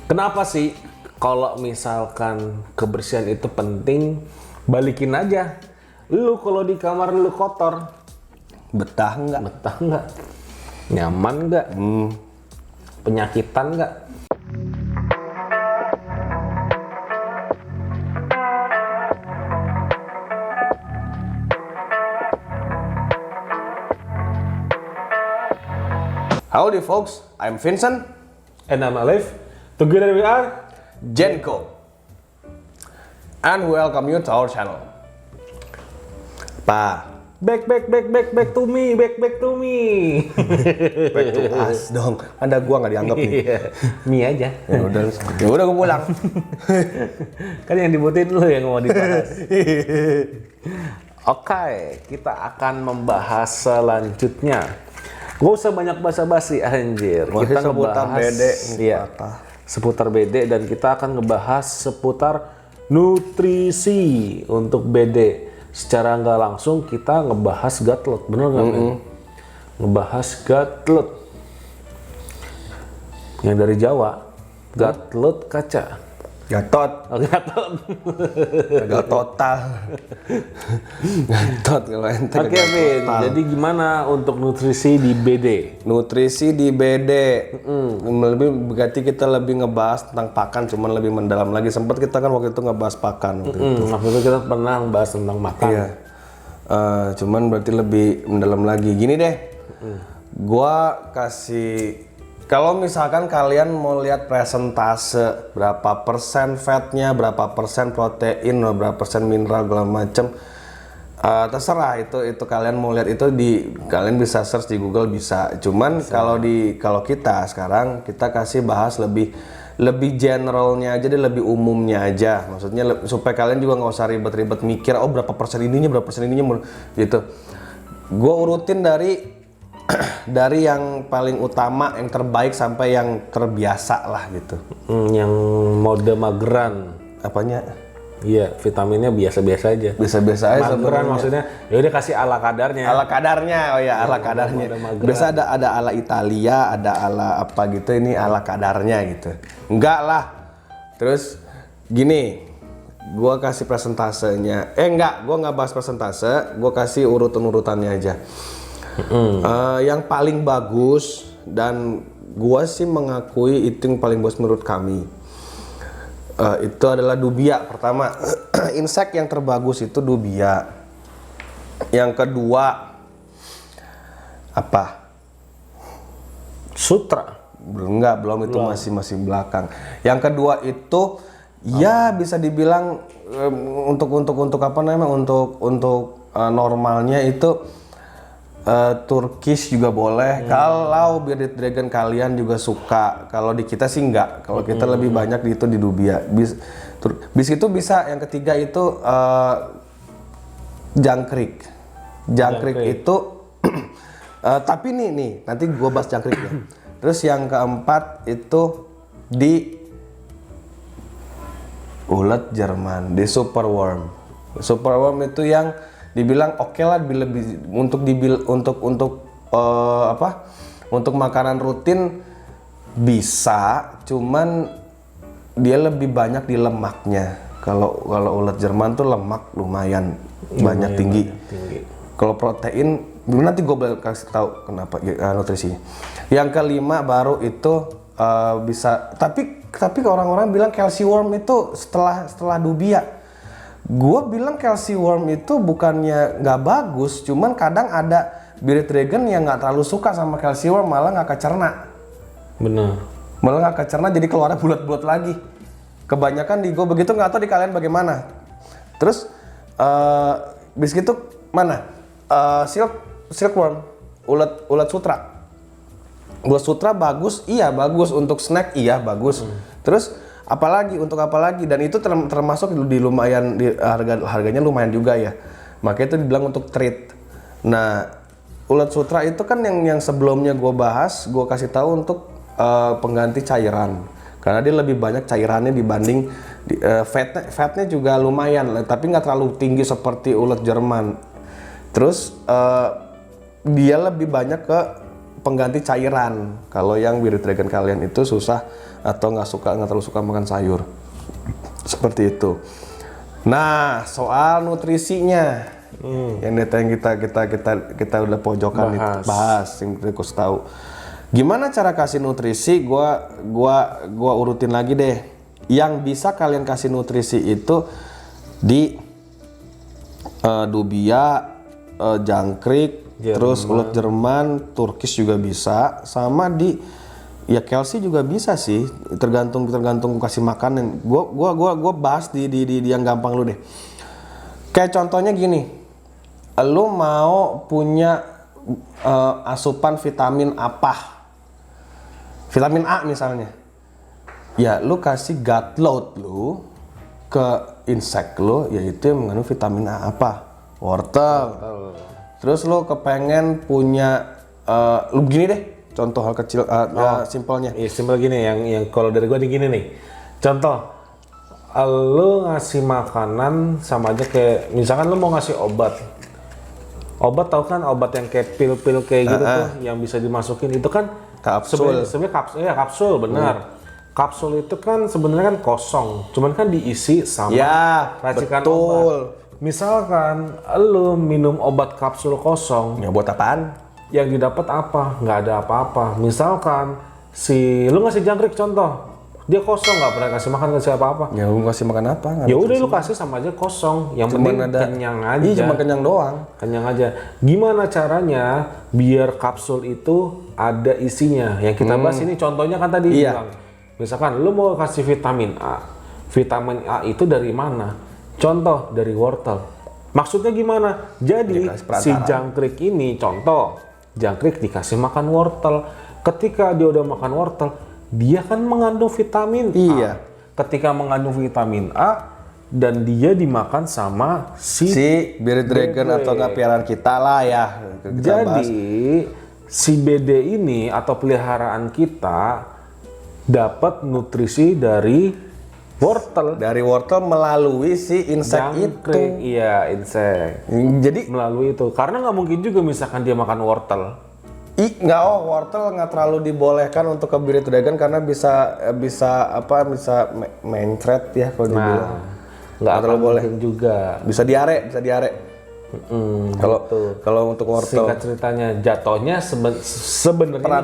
Kenapa sih kalau misalkan kebersihan itu penting, balikin aja. Lu kalau di kamar lu kotor, Betah nggak? betah nggak? Nyaman nggak? Penyakitan nggak? Howdy folks, I'm Vincent, And I'm Alif. Together we are Jenko, and welcome you to our channel. back to me, back to me. Back to us dong. Anda gua nggak dianggap nih. Iya, mie aja. Ya udah gua pulang. Kan yang dibutuhin lu yang mau dibahas. Oke, kita akan membahas selanjutnya. Gak usah banyak basa-basi anjir. Masih Kita seputar ngebahas BD. iya, seputar BD dan kita akan ngebahas seputar nutrisi untuk BD. Secara nggak langsung kita ngebahas gutlet, bener nggak? Ngebahas gutlet. Yang dari Jawa, gutlet kaca. Gatot, Oh, gatot. gagal total. Gatot kalau ente. Oke, gagal Vin. total. Jadi gimana untuk nutrisi di BD? Nutrisi di BD. Lebih berarti kita lebih ngebahas tentang pakan, cuman lebih mendalam lagi. Sempat kita kan waktu itu ngebahas pakan. Waktu itu kita pernah bahas tentang makan. Iya. Cuman berarti lebih mendalam lagi. Gini deh, gua kasih, kalau misalkan kalian mau lihat presentase berapa persen fatnya, berapa persen protein, berapa persen mineral segala macem, terserah itu kalian mau lihat itu kalian bisa search di Google bisa. Cuman kalau kita sekarang kita kasih bahas lebih generalnya aja deh, lebih umumnya aja. Maksudnya supaya kalian juga nggak usah ribet-ribet mikir berapa persen ininya gitu. Gue urutin dari yang paling utama, yang terbaik sampai yang terbiasa lah gitu. Yang mode mageran. Apanya? Iya, vitaminnya biasa-biasa aja. Biasa-biasa aja Mageran sebenarnya. maksudnya, ya udah kasih ala kadarnya. Ala kadarnya, oh ya ala kadarnya. mode mageran. Biasa ada ala Italia, ada ala apa gitu, ini ala kadarnya gitu. Enggak lah. Terus gini, gua kasih presentasenya. Gua nggak bahas presentase, gua kasih urutan-urutannya aja. Yang paling bagus dan gua sih mengakui itu yang paling bagus menurut kami. Itu adalah dubia pertama. Insek yang terbagus itu dubia. Yang kedua apa? Sutra. Belum itu masih belakang. Yang kedua itu ya bisa dibilang untuk apa namanya? Untuk normalnya itu Turkish juga boleh. Kalau bearded dragon kalian juga suka. Kalau di kita sih enggak. Kalau kita lebih banyak di dubia. Bis itu bisa. Yang ketiga itu jangkrik. Jangkrik itu tapi nih nanti gua bahas jangkrik ya. Terus yang keempat itu di ulet Jerman, di superworm. Superworm itu yang dibilang oke lah untuk makanan rutin bisa, cuman dia lebih banyak di lemaknya. Kalau ulet Jerman tuh lemak lumayan banyak tinggi. Kalau protein nanti gue kasih tahu kenapa nutrisinya. Yang kelima baru itu bisa, tapi orang-orang bilang calcium itu setelah dubia. Gue bilang calcium itu bukannya nggak bagus, cuman kadang ada bearded dragon yang nggak terlalu suka sama calcium, malah nggak kecerna. Benar. Malah nggak kecerna, jadi keluarnya bulat-bulat lagi. Kebanyakan di gue begitu, nggak tahu di kalian bagaimana. Terus bis itu mana? Silkworm, ulet sutra. Ulet sutra bagus, iya bagus untuk snack, iya bagus. Terus apalagi dan itu termasuk di lumayan harganya lumayan juga ya, makanya itu dibilang untuk treat. Nah ulet sutra itu kan yang sebelumnya gue bahas, gue kasih tahu untuk pengganti cairan karena dia lebih banyak cairannya dibanding fatnya juga lumayan tapi nggak terlalu tinggi seperti ulet Jerman. Terus dia lebih banyak ke pengganti cairan. Kalau yang Bearded Dragon kalian itu susah atau nggak terlalu suka makan sayur, seperti itu. Nah, soal nutrisinya, yang kita udah pojokan bahas, yang kita harus tahu. Gimana cara kasih nutrisi? Gua urutin lagi deh. Yang bisa kalian kasih nutrisi itu di dubia, jangkrik, terus ulat Jerman, Turkish juga bisa, sama di ya Kelsey juga bisa sih, tergantung kasih makanan. Gua bahas di yang gampang lu deh. Kayak contohnya gini, lu mau punya asupan vitamin apa? Vitamin A misalnya. Ya lu kasih gut load lu ke insect lu, yaitu yang mengandung vitamin A apa? Wortel. Terus lu kepengen punya lu begini deh, contoh hal kecil simpelnya. Iya, simpel gini, yang kalau dari gua gini nih. Contoh, lu ngasih makanan sama aja kayak misalkan lu mau ngasih obat. Obat tahu kan, obat yang kayak pil-pil kayak gitu tuh yang bisa dimasukin itu kan Kapsul. Sebenarnya kapsul, ya kapsul benar. Kapsul itu kan sebenarnya kan kosong, cuman kan diisi sama racikan obat. Misalkan lu minum obat kapsul kosong, Ya buat apaan? yang didapat apa? Nggak ada apa-apa. Misalkan lu ngasih jangkrik contoh, dia kosong, nggak pernah kasih makan, kasih apa-apa. Ya lu kasih makan apa? Ya udah lu kasih sama aja kosong, yang penting kenyang aja. Iya, cuma kenyang doang. Kenyang aja. Gimana caranya biar kapsul itu ada isinya? Yang kita bahas ini contohnya kan tadi bilang. Misalkan lu mau kasih vitamin A. Vitamin A itu dari mana? Contoh dari wortel. Maksudnya gimana? Jadi si jangkrik ini contoh, jangkrik dikasih makan wortel. Ketika dia udah makan wortel, dia kan mengandung vitamin A. Ketika mengandung vitamin A dan dia dimakan sama si Bearded Dragon atau nggak piaraan kita lah ya. Jadi si BD ini atau peliharaan kita dapat nutrisi dari wortel. Dari wortel melalui si insek itu. Iya, insek. Jadi melalui itu. Karena nggak mungkin juga misalkan dia makan wortel. Wortel nggak terlalu dibolehkan untuk ke Bearded Dragon karena bisa mencret ya kalau dibilang. Nggak terlalu boleh juga. Bisa diare. Kalau untuk wortel. Singkat ceritanya, jatuhnya sebenarnya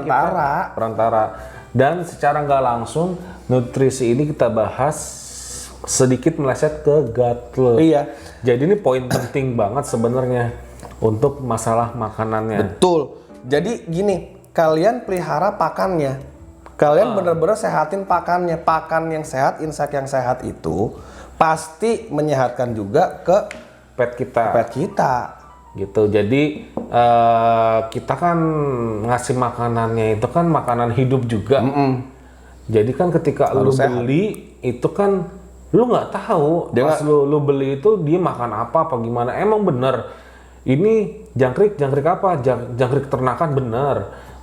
perantara. Dan secara nggak langsung nutrisi ini kita bahas sedikit meleset ke gut load. Iya. Jadi ini poin penting banget sebenarnya untuk masalah makanannya. Betul. Jadi gini, kalian pelihara pakannya. Kalian bener-bener sehatin pakannya. Pakan yang sehat, insek yang sehat itu pasti menyehatkan juga ke pet kita. Gitu. Jadi kita kan ngasih makanannya itu kan makanan hidup juga. Jadi kan ketika lu beli itu kan lu nggak tahu pas lu beli itu dia makan apa gimana. Emang bener ini jangkrik apa? Jangkrik ternakan bener.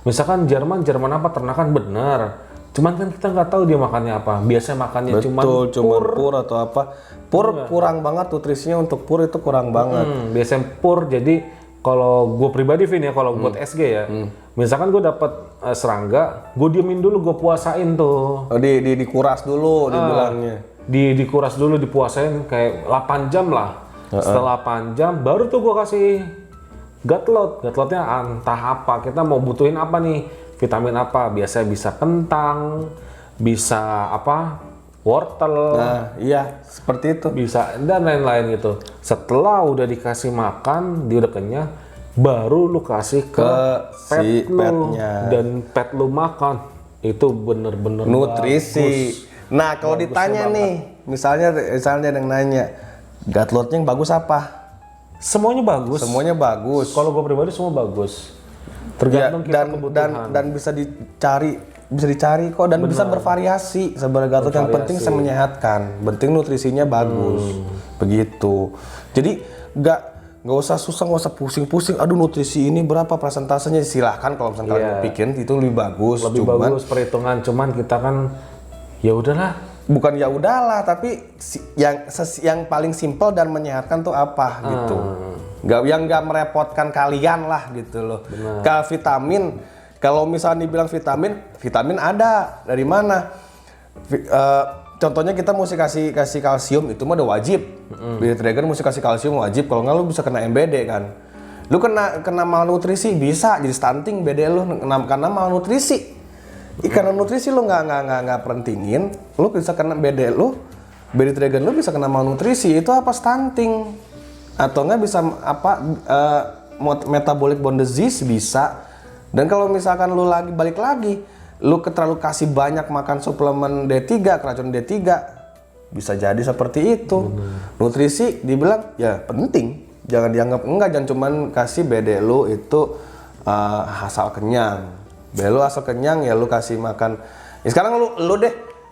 Misalkan Jerman apa ternakan bener. Cuman kan kita nggak tahu dia makannya apa. Biasanya makannya cuma pur atau apa. Pur kurang banget nutrisinya, untuk pur itu kurang banget. Biasanya pur. Jadi kalau gue pribadi Vin ya, kalau buat SG ya, misalkan gue dapat serangga, gue diemin dulu, gue puasain tuh. Dikuras dulu dibilangnya. Dikuras dulu, dipuasain kayak 8 jam lah. Setelah 8 jam baru tuh gue kasih gut load. Gut loadnya entah apa, kita mau butuhin apa nih, vitamin apa, biasanya bisa kentang, bisa wortel. Nah, iya, seperti itu. Bisa, dan lain-lain gitu. Setelah udah dikasih makan, dia udah kenyang, baru lu kasih ke pet lu. Petnya. Dan pet lu makan, itu bener-bener nutrisi. Bagus. Nah, kalau ditanya nih, misalnya ada yang nanya, gut load-nya yang bagus apa? Semuanya bagus. Kalau gue pribadi semua bagus. Tergantung kita kebutuhan. Dan bisa dicari kok, dan bisa bervariasi sebenarnya. Gatot yang penting saya menyehatkan, penting nutrisinya bagus. Begitu. Jadi nggak usah susah, nggak usah pusing-pusing. Aduh, nutrisi ini berapa persentasenya? Silahkan kalau misalnya kalian bikin itu lebih bagus. Bagus perhitungan. Cuman kita kan ya udahlah. Bukan ya udahlah, tapi yang paling simpel dan menyehatkan tuh apa gitu. Nggak merepotkan kalian lah gitu loh. Kalau vitamin Kalau misalnya dibilang vitamin ada dari mana? Contohnya kita mesti kasih kalsium, itu mah udah wajib. Beta Dragon mesti kasih kalsium wajib. Kalau nggak lu bisa kena MBD kan. Lu kena malnutrisi bisa jadi stunting BD lu karena malnutrisi. Karena nutrisi lu nggak pentingin, lu bisa kena BD lu. Beta Dragon lu bisa kena malnutrisi, itu apa stunting? Atau nggak bisa metabolic bone disease bisa. Dan kalau misalkan lu balik lagi, lu terlalu kasih banyak makan suplemen D3, keracunan D3, bisa jadi seperti itu. Nutrisi dibilang ya penting, jangan dianggap enggak, jangan cuman kasih BD lu itu asal kenyang. BD lu asal kenyang ya lu kasih makan. Ya sekarang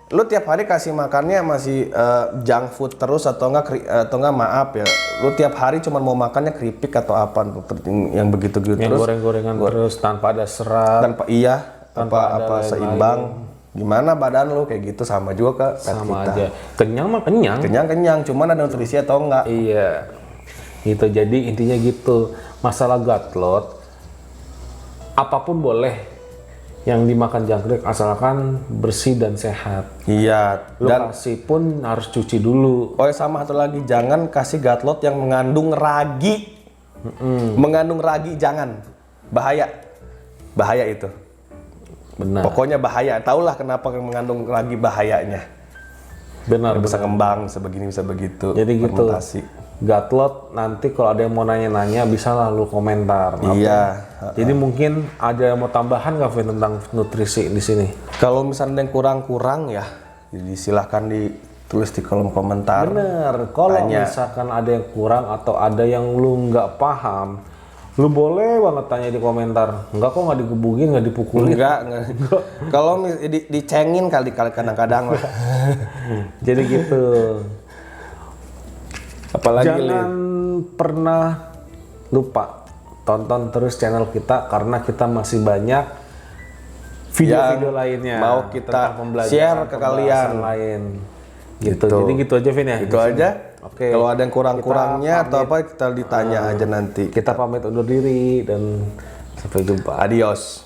lu tiap hari kasih makannya masih junk food terus atau enggak maaf ya, lu tiap hari cuma mau makannya keripik atau apa yang begitu-gitu yang terus goreng-gorengan terus tanpa ada serat, tanpa seimbang. Gimana badan lu kayak gitu, sama juga ke pet sama kita. aja. Kenyang mah Kenyang, cuman ada nutrisi atau enggak. Iya, gitu. Jadi intinya gitu. Masalah gutlot, apapun boleh yang dimakan jangkrik asalkan bersih dan sehat. Iya. Dan Lokasi pun harus cuci dulu. oh sama satu lagi, jangan kasih gutlot yang mengandung ragi. Mengandung ragi jangan. Bahaya itu. Benar. Pokoknya bahaya. Taulah kenapa mengandung ragi bahayanya. Benar. Bisa kembang, bisa begini, bisa begitu. Jadi gitu. Fermentasi. Gutlot nanti kalau ada yang mau nanya-nanya bisa lalu komentar. Iya. Jadi mungkin ada yang mau tambahan nggak Vin tentang nutrisi di sini? Kalau misalnya ada yang kurang-kurang ya, jadi silahkan ditulis di kolom komentar. Bener. Kalau Tanya. misalkan ada yang kurang atau ada yang lu nggak paham, lu boleh banget tanya di komentar. Enggak kok, nggak digebukin, nggak dipukulin. Enggak. Kalau dicengin kali kadang-kadang lah. Jadi gitu. Apalagi Jangan pernah lupa tonton terus channel kita karena kita masih banyak video-video lainnya mau kita tentang pembelajaran, share ke kalian lain. Gitu. Jadi gitu aja Vin ya. Itu aja. Oke. Kalau ada yang kurang-kurangnya Kita atau apa kita ditanya aja nanti. Kita pamit undur diri dan sampai jumpa. Adios.